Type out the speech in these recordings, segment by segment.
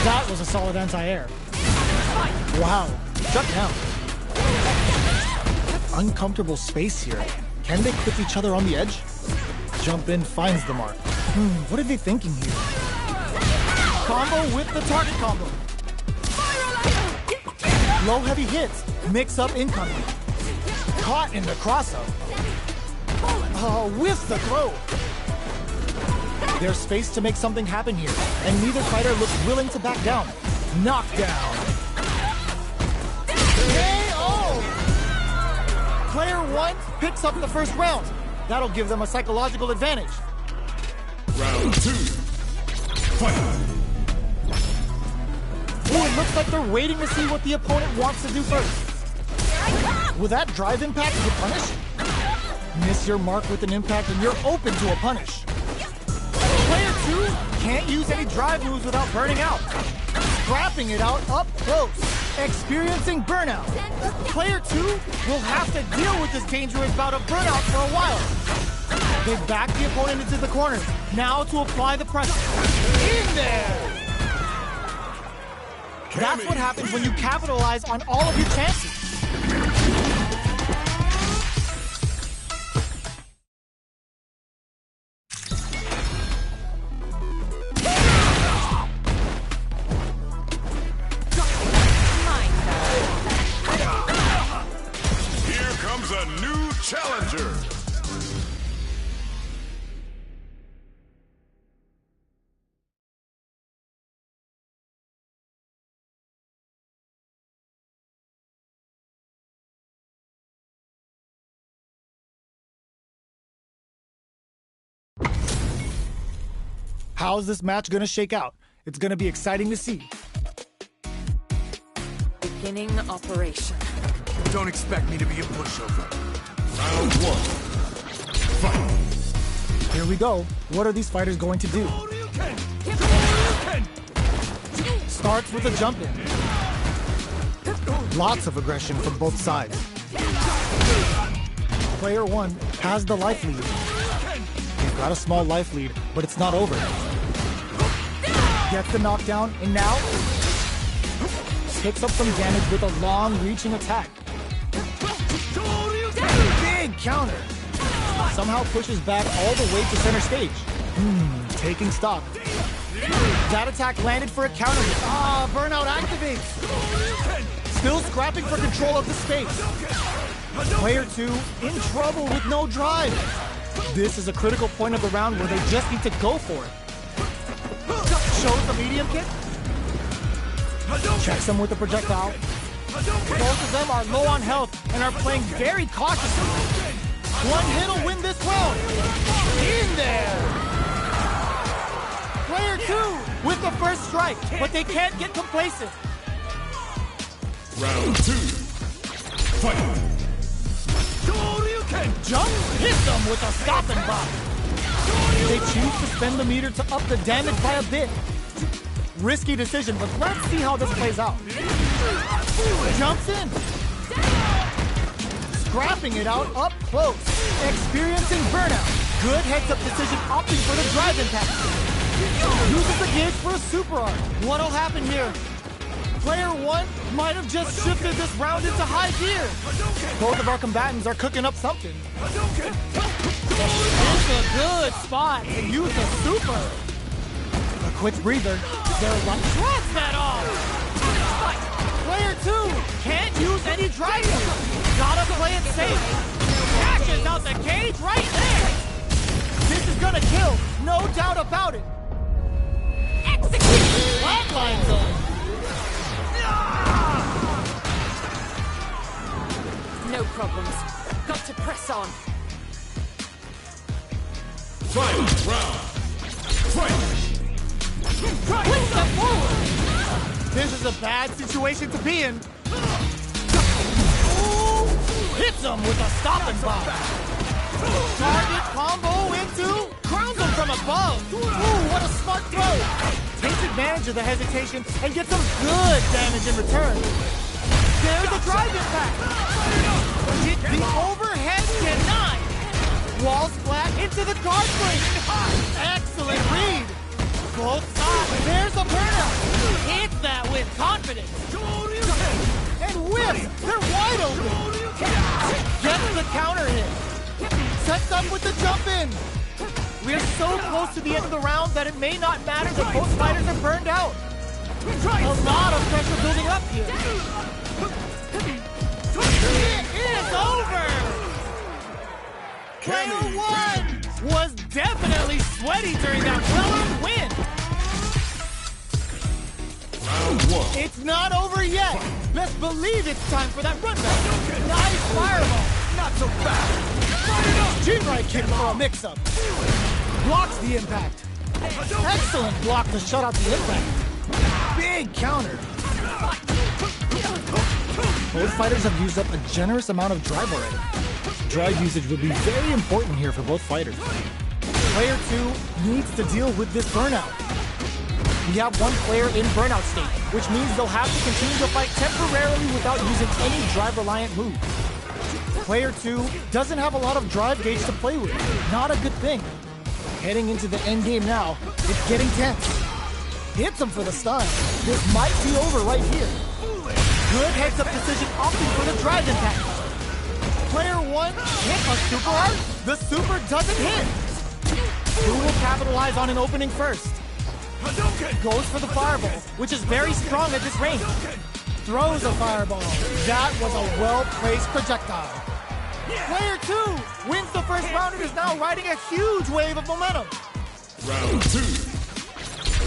That was a solid anti-air. Wow, shut down. Uncomfortable space here. Can they clip each other on the edge? Jump in finds the mark. What are they thinking here? Combo with the target combo. Low heavy hits. Mix up incoming. Caught in the cross-up. With the throw. There's space to make something happen here, and neither fighter looks willing to back down. Knockdown. KO! Player 1 picks up the first round. That'll give them a psychological advantage. Round 2. Fight! Oh, it looks like they're waiting to see what the opponent wants to do first. Will that drive impact get punished? Miss your mark with an impact and you're open to a punish. Player 2 can't use any drive moves without burning out. Scrapping it out up close. Experiencing burnout. Player 2 will have to deal with this dangerous bout of burnout for a while. They back the opponent into the corner. Now to apply the pressure. In there! That's what happens when you capitalize on all of your chances. Here comes a new challenger. How's this match gonna shake out? It's gonna be exciting to see. Beginning operation. Don't expect me to be a pushover. Round 1. Fight! Here we go. What are these fighters going to do? Starts with a jump in. Lots of aggression from both sides. Player 1 has the life lead. They've got a small life lead, but it's not over. Gets the knockdown, and now picks up some damage with a long-reaching attack. Big counter. Somehow pushes back all the way to center stage. Taking stock. That attack landed for a counter. Burnout activates. Still scrapping for control of the space. Player 2 in trouble with no drive. This is a critical point of the round where they just need to go for it. Shows the medium kick. Checks them with the projectile. Both of them are low on health and are playing very cautiously. One hit will win this round. In there. Player 2 with the first strike, but they can't get complacent. Round 2. Fight! Jump hits them with a stopping block. They choose to spend the meter to up the damage by a bit. Risky decision, but let's see how this plays out. Jumps in. Scrapping it out up close. Experiencing burnout. Good heads-up decision, opting for the drive impact. Uses the gauge for a super arc. What'll happen here? Player 1 might have just shifted this round into high gear. Both of our combatants are cooking up something. It's a good spot to use the super. A quick breather. They're like, shreds that off. Player 2 can't use any drive moves. Gotta play it safe. Catches out the cage right there. This is gonna kill, no doubt about it. Execute! Flatline zone. No problems. Got to press on. Final round. Fight! Push them forward. This is a bad situation to be in. Ooh, hits him with a stopping block. Target combo into, crowns him from above. Ooh, what a smart throw. Takes advantage of the hesitation and gets some good damage in return. There's a drive impact. Hit the overhead denied. Wall splat into the guard plate. Excellent read. Both sides. There's a burnout. dominant. And whips! They're wide open! Gets the counter hit. Sets up with the jump in. We are so close to the end of the round that it may not matter that both fighters are burned out. A lot of pressure building up here. It is over! Player one was definitely sweaty during that well-earned win. Round one. It's not over yet. Let's believe it's time for that run back. Nice fireball. Not so fast. G-right kick for a mix-up. Blocks the impact. Excellent block to shut out the impact. Big counter. Both fighters have used up a generous amount of drive already. Drive usage will be very important here for both fighters. Player 2 needs to deal with this burnout. We have one player in burnout state, which means they'll have to continue to fight temporarily without using any drive-reliant moves. Player 2 doesn't have a lot of drive gauge to play with. Not a good thing. Heading into the end game now, it's getting tense. Hits him for the stun. This might be over right here. Good heads-up decision opting for the drive impact. Player 1 hit a super hard. The super doesn't hit. Who will capitalize on an opening first? Goes for the fireball, which is very strong at this range. Throws a fireball. That was a well-placed projectile. Player 2 wins the first round and is now riding a huge wave of momentum. Round two.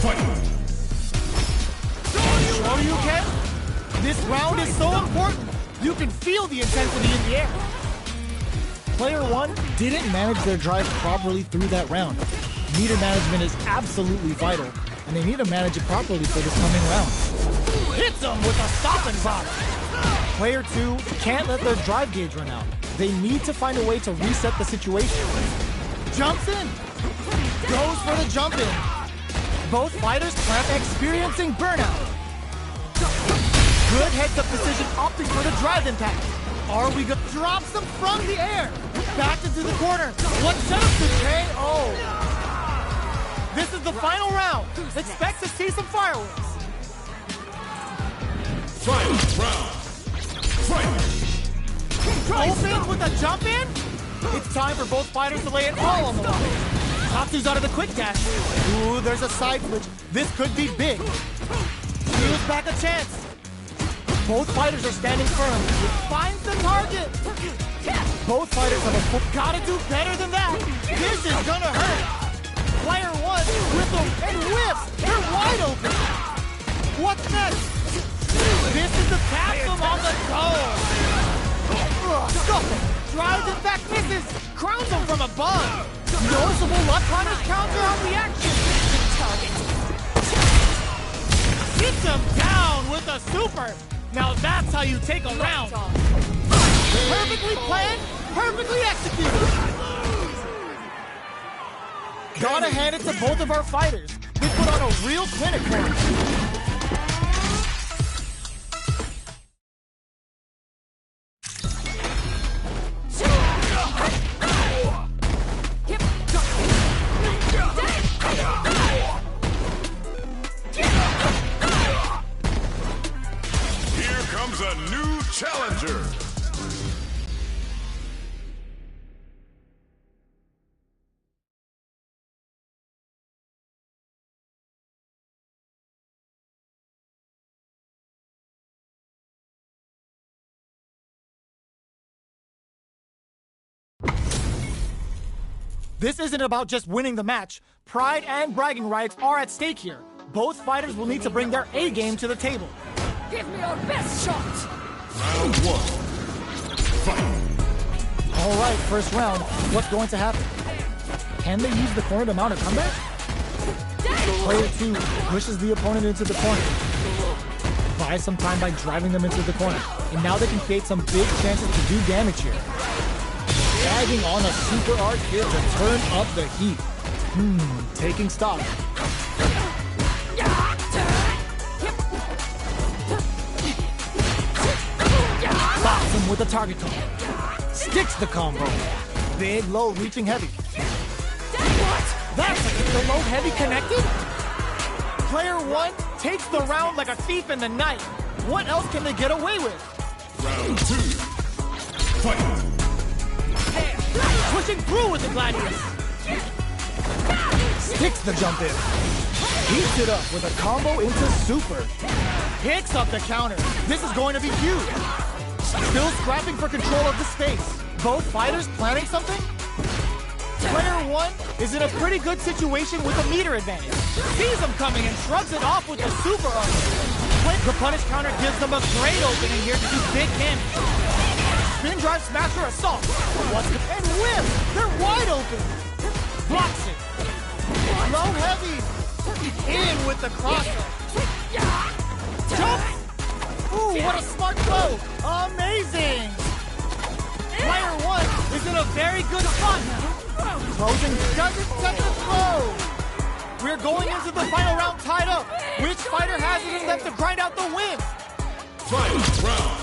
Fight. Sure you can? This round is so important. You can feel the intensity in the air. Player 1 didn't manage their drive properly through that round. Meter management is absolutely vital, and they need to manage it properly for this coming round. Hits them with a stop and pop. Player 2 can't let their drive gauge run out. They need to find a way to reset the situation. Jumps in. Goes for the jump in. Both fighters are experiencing burnout. Good heads-up decision opting for the drive impact. Are we gonna drop them from the air? Back into the corner. What setup to KO? This is the final round. Expect to see some fireworks. Final round. Fight. Open with a jump in? It's time for both fighters to lay it all on the line. Tatsu's out of the quick dash. Ooh, there's a side switch. This could be big. Steals back a chance. Both fighters are standing firm. Finds the target. Both fighters have a foot. Gotta do better than that. This is gonna hurt. Player 1 whistles and whips. They're wide open. What's next? This is the capsule on the goal. Stop it. Drives it back, misses. Crowns him from above. Noticeable luck on his counter on reaction. Hits him down with a super. Now that's how you take a round. Perfectly planned, perfectly executed. Gotta hand it to both of our fighters. They put on a real clinic for us. A new challenger. This isn't about just winning the match. Pride and bragging rights are at stake here. Both fighters will need to bring their A game to the table. Give me your best shot! Round one. Fight. All right, first round. What's going to happen? Can they use the corner to mount a comeback? Player 2 pushes the opponent into the corner. Buys some time by driving them into the corner. And now they can create some big chances to do damage here. Dragging on a super arc here to turn up the heat. Taking stock. Bops him with a target call. Sticks the combo. Big, low, reaching heavy. What? That's the low heavy connected? Player 1 takes the round like a thief in the night. What else can they get away with? Round 2. Fight! Pushing through with the Gladius. Sticks the jump in. Heats it up with a combo into super. Picks up the counter. This is going to be huge. Still scrapping for control of the space. Both fighters planning something? Player 1 is in a pretty good situation with a meter advantage. Sees him coming and shrugs it off with the super arm. The punish counter gives them a great opening here to do big damage. Spin drive smasher assault. And whip! They're wide open. Blocks it. Low heavy. In with the crosser. Jump! Ooh, what a smart throw! Amazing! Player 1 is in a very good spot now. Trojan doesn't set the throw. We're going into the final round tied up. Which fighter has it in them to grind out the win? Fight round.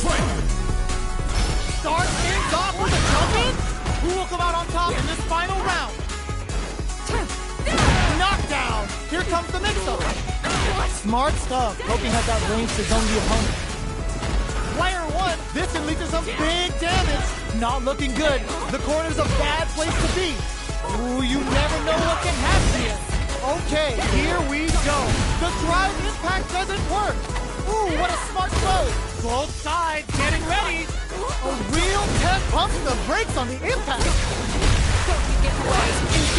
Fight! Starts things off with a jump in. Who will come out on top in this final round? Knockdown! Here comes the mix-up. Smart stuff, poking at that range to zone the opponent. Player 1, this can lead to some big damage. Not looking good. The corner's a bad place to be. Ooh, you never know what can happen here. Okay, here we go. The drive impact doesn't work. Ooh, what a smart throw. Both sides getting ready. A real 10 pumps the brakes on the impact.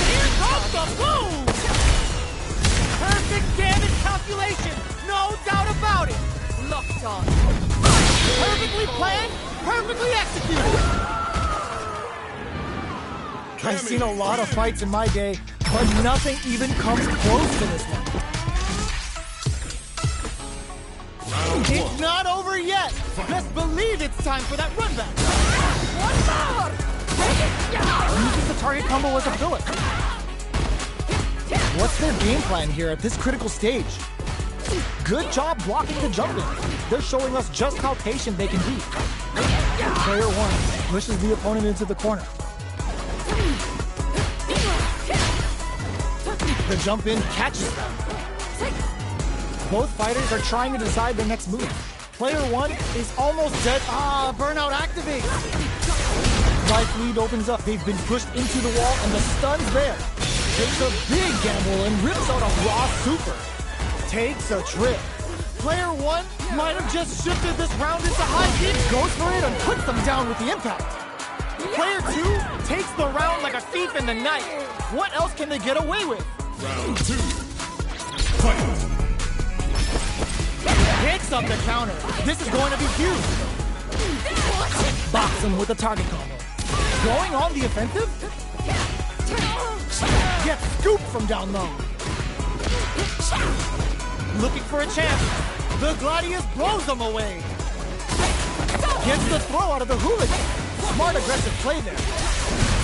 Here comes the boom! Perfect damage calculation, no doubt about it. Locked on. Perfectly planned, perfectly executed. I've seen a lot of fights in my day, but nothing even comes close to this one. It's not over yet. Best believe it's time for that run back. One more! Using the target combo as a filler. What's their game plan here at this critical stage? Good job blocking the jump in. They're showing us just how patient they can be. Player 1 pushes the opponent into the corner. The jump in catches them. Both fighters are trying to decide their next move. Player 1 is almost dead. Burnout activates. Life lead opens up. They've been pushed into the wall and the stun's there. Takes a big gamble and rips out a raw super. Takes a trip. Player 1 might have just shifted this round into high heat. Goes for it and puts them down with the impact. Player 2 takes the round like a thief in the night. What else can they get away with? Round 2. Fight! Picks up the counter. This is going to be huge. Box him with a target combo. Going on the offensive? Gets scooped from down low. Looking for a chance. The Gladius blows them away. Gets the throw out of the hooligan. Smart aggressive play there.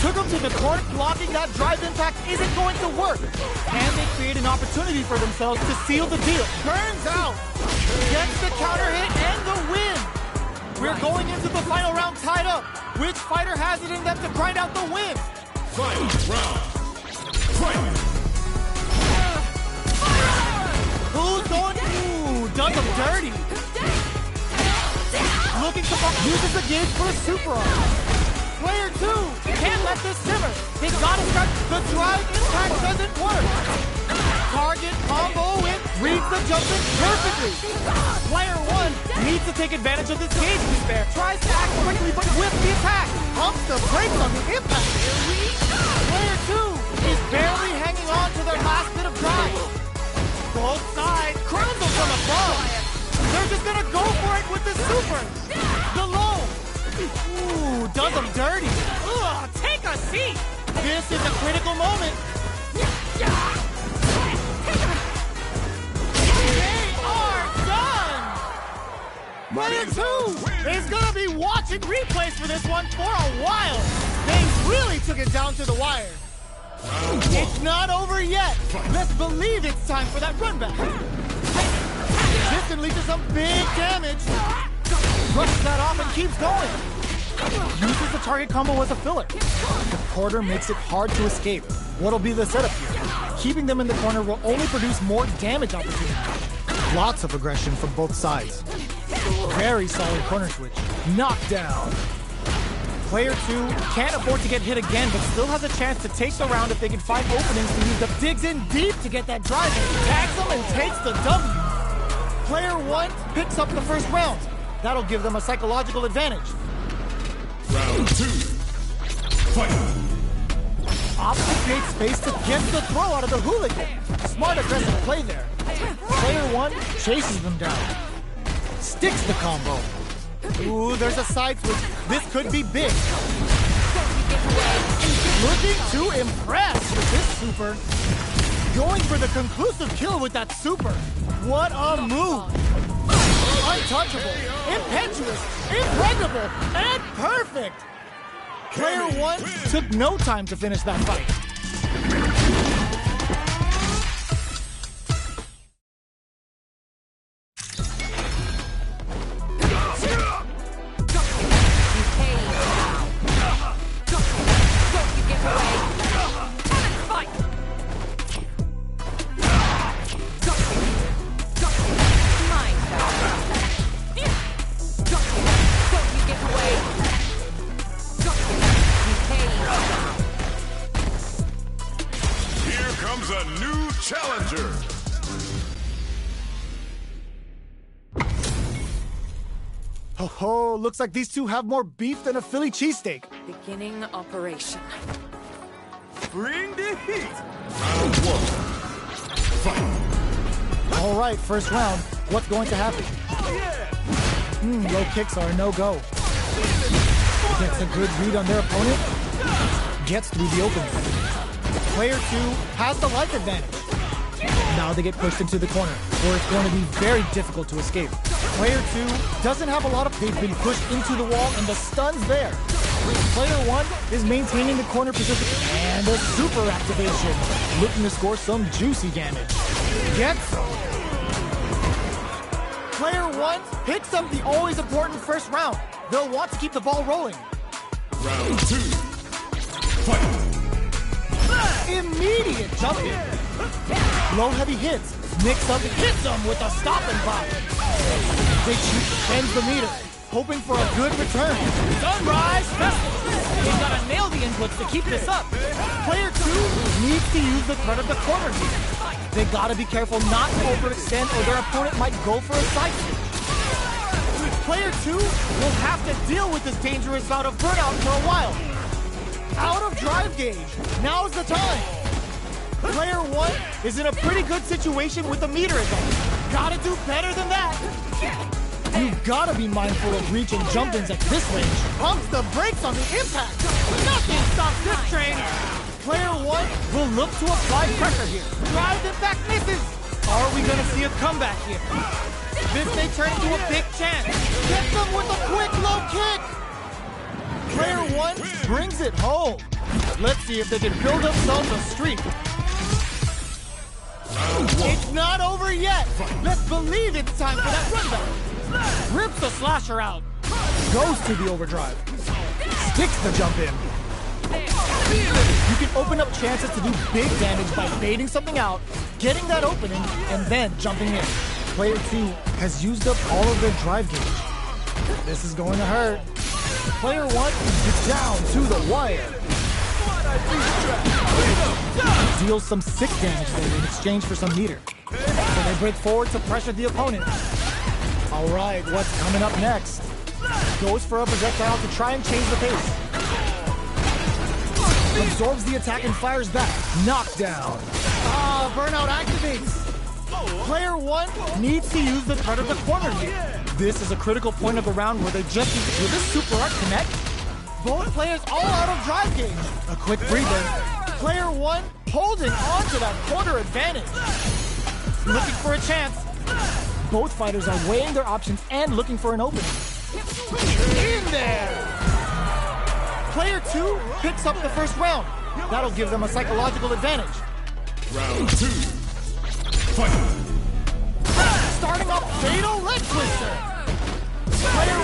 Took him to the court, blocking that drive impact isn't going to work. And they create an opportunity for themselves to seal the deal. Burns out. Gets the counter hit and the win. We're going into the final round tied up. Which fighter has it in them to grind out the win? Final round. Fight! Who's going? Ooh, does him dirty. Looking to uses the gauge for a super arm. Player 2 can't let this simmer. They gotta start. The drive impact doesn't work. Target combo in, reads the jump in perfectly. Player 1 needs to take advantage of this gauge despair. Tries to act quickly, but with the attack. Pumps the brakes on the impact. Player 2 is barely hanging on to their last bit of drive. Both sides crowns them from above. They're just gonna go for it with the super. The low. Ooh, does them dirty. Ugh, take a seat. This is a critical moment. They are done. Player 2 is gonna be watching replays for this one for a while. They really took it down to the wire. It's not over yet. Let's believe it's time for that run back. This can lead to some big damage. Brushes that off and keeps going. Uses the target combo as a filler. The quarter makes it hard to escape. What'll be the setup here? Keeping them in the corner will only produce more damage opportunities. Lots of aggression from both sides. Very solid corner switch. Knockdown. Player 2 can't afford to get hit again, but still has a chance to take the round if they can find openings to use the digs in deep to get that drive in. Tags them and takes the W. Player 1 picks up the first round. That'll give them a psychological advantage. Round 2. Fight. Opposite creates space to get the throw out of the hooligan. Smart aggressive play there. Player 1 chases them down. Sticks the combo. Ooh, there's a side switch. This could be big. Looking to impress with this super. Going for the conclusive kill with that super. What a move. Untouchable, impetuous, impregnable, and perfect. Player 1 took no time to finish that fight. A new challenger. Ho, looks like these two have more beef than a Philly cheesesteak. Beginning operation. Bring the heat. Round 1. Fight. All right, first round. What's going to happen? Low kicks are a no-go. Gets a good read on their opponent. Gets through the opening. Player 2 has the life advantage. Now they get pushed into the corner, where it's going to be very difficult to escape. Player 2 doesn't have a lot of... They've been pushed into the wall, and the stun's there. Player 1 is maintaining the corner position, and a super activation. Looking to score some juicy damage. Gets some. Player 1 picks up the always important first round. They'll want to keep the ball rolling. Round 2. Fight. Immediate jump in. Low heavy hits. Mix up and hits them with a stopping block. Big shoot bends the meter, hoping for a good return. Sunrise Festival. They've got to nail the inputs to keep this up. Player 2 needs to use the threat of the corner here. They got to be careful not to overextend or their opponent might go for a side switch. Player 2 will have to deal with this dangerous bout of burnout for a while. Out of drive gauge. Now's the time. Player 1 is in a pretty good situation with the meter advantage. Gotta do better than that. You've gotta be mindful of reach and jump-ins at this range. Pumps the brakes on the impact. Nothing stops this train. Player 1 will look to apply pressure here. Drive impact misses. Are we gonna see a comeback here? This may turn into a big chance. Get them with a quick low kick. Player 1 brings it home. Let's see if they can build themselves a streak. It's not over yet. Let's believe it's time for that run back. Rips the slasher out. Goes to the overdrive. Sticks the jump in. You can open up chances to do big damage by baiting something out, getting that opening, and then jumping in. Player 2 has used up all of their drive gauge. This is going to hurt. Player 1 is down to the wire. Deals some sick damage there in exchange for some meter. So they break forward to pressure the opponent. All right, what's coming up next? Goes for a projectile to try and change the pace. Absorbs the attack and fires back. Knockdown. Burnout activates. Player 1 needs to use the threat of the corner here. This is a critical point of the round where they just need to... Will this super art connect? Both players all out of drive gauge. A quick breather. Player 1 holding on to that corner advantage. Looking for a chance. Both fighters are weighing their options and looking for an opening. In there! Player 2 picks up the first round. That'll give them a psychological advantage. Round 2. Fight. Starting off fatal leg twister. Player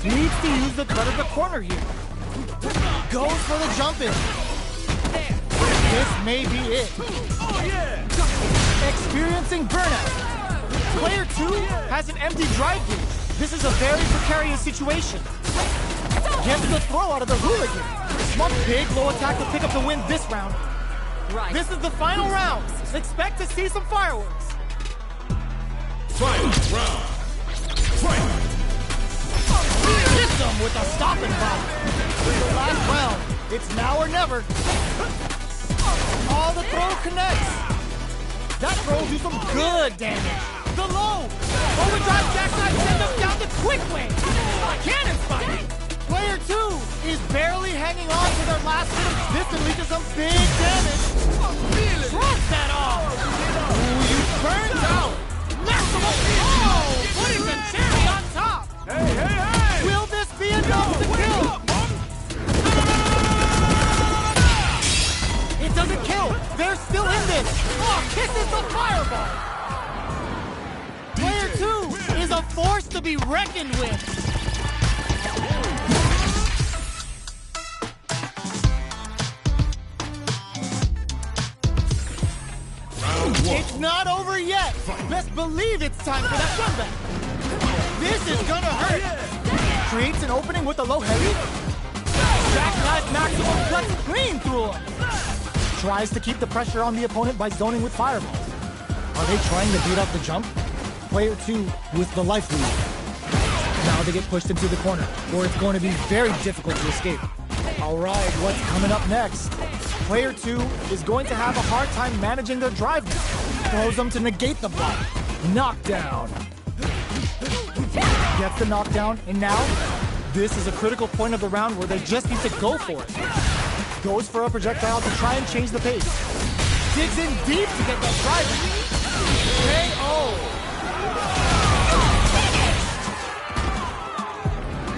1 needs to use the threat of the corner here. Goes for the jump in. This may be it. Experiencing burnout. Player 2 has an empty drive gauge. This is a very precarious situation. Gets the throw out of the hooligan. Smart big low attack to pick up the win this round. Right. This is the final round. Expect to see some fireworks. Final round. Fight! Hits them with a stopping block. For the last round, it's now or never. Oh, the throw connects. That throw will do some good damage. The low. Overdrive jackknife sends us down the quick way. Cannon spike. Player 2 is barely hanging on to their last hit. This can lead to some big damage. Drop that off. Ooh, you burned out. Maximum. Oh, putting the cherry on top. Hey! Will this be enough to kill? It doesn't kill. They're still in this. Oh, kisses the fireball. Player 2 is a force to be reckoned with. It's not over yet. Best believe it's time for that comeback. This is gonna hurt. Creates an opening with a low heavy. Jackknife maximum cuts clean through him. Tries to keep the pressure on the opponent by zoning with fireballs. Are they trying to beat up the jump? Player 2 with the life lead. Now they get pushed into the corner, where it's going to be very difficult to escape. All right, what's coming up next? Player 2 is going to have a hard time managing their drive now. Throws them to negate the block. Knockdown. Gets the knockdown, and now this is a critical point of the round where they just need to go for it. Goes for a projectile to try and change the pace. Digs in deep to get that drive. KO.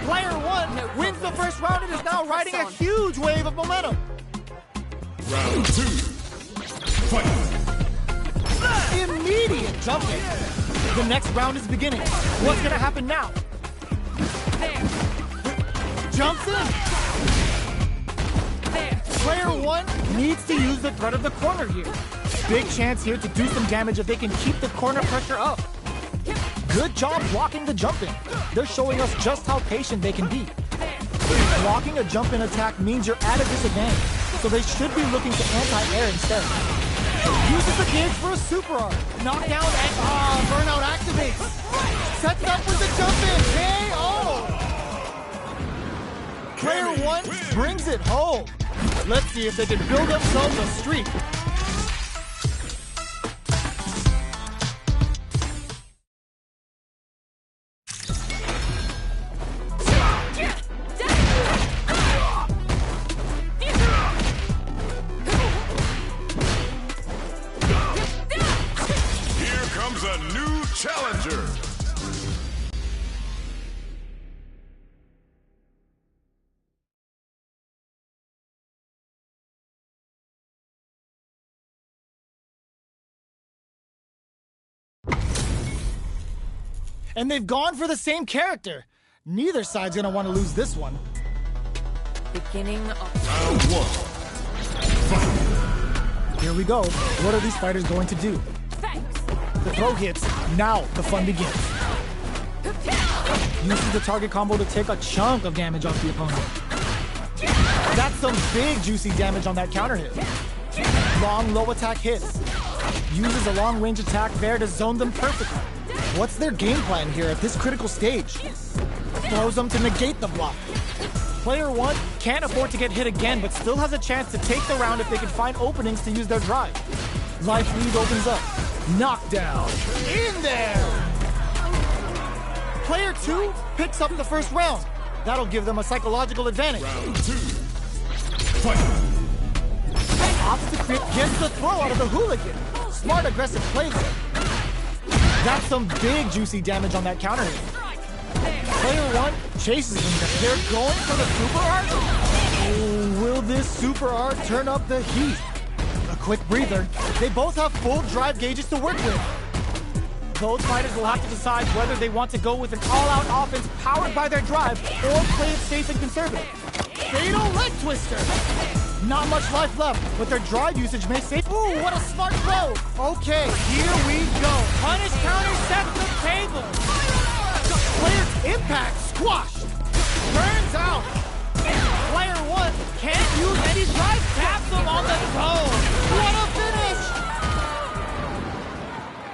Player 1 wins the first round and is now riding a huge wave of momentum. Round 2. Fight! Immediate jumping. The next round is beginning. What's gonna happen now? Jumps in. Player 1 needs to use the threat of the corner here. Big chance here to do some damage if they can keep the corner pressure up. Good job blocking the jump in. They're showing us just how patient they can be. Blocking a jump in attack means you're at a disadvantage, so they should be looking to anti-air instead. Uses the gauge for a super art. Knockdown and burnout activates. Sets up with the jump in. KO. Player 1 brings it home. Let's see if they can build themselves a streak. Challenger. And they've gone for the same character. Neither side's gonna want to lose this one. Beginning of Round 1. Fight. Here we go. What are these fighters going to do? The throw hits. Now the fun begins. Uses the target combo to take a chunk of damage off the opponent. That's some big juicy damage on that counter hit. Long low attack hits. Uses a long range attack there to zone them perfectly. What's their game plan here at this critical stage? Throws them to negate the block. Player 1 can't afford to get hit again, but still has a chance to take the round if they can find openings to use their drive. Life lead opens up. Knockdown. In there! Player 2 picks up the first round. That'll give them a psychological advantage. Round 2. Fight. Opts to crit gets the throw out of the hooligan. Smart aggressive play there. That's some big juicy damage on that counter hit. Player 1 chases them. They're going for the super art? Oh, will this super art turn up the heat? A quick breather. They both have full drive gauges to work with. Both fighters will have to decide whether they want to go with an all-out offense powered by their drive or play it safe and conservative. Fatal leg twister. Not much life left, but their drive usage may save. Ooh, what a smart throw. Okay, here we go. Punish counter sets the Impact squashed. Turns out. Player 1 can't use any drive. Taps him on the toe. What a finish!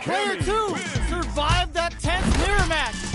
Player 2 survived that tense mirror match.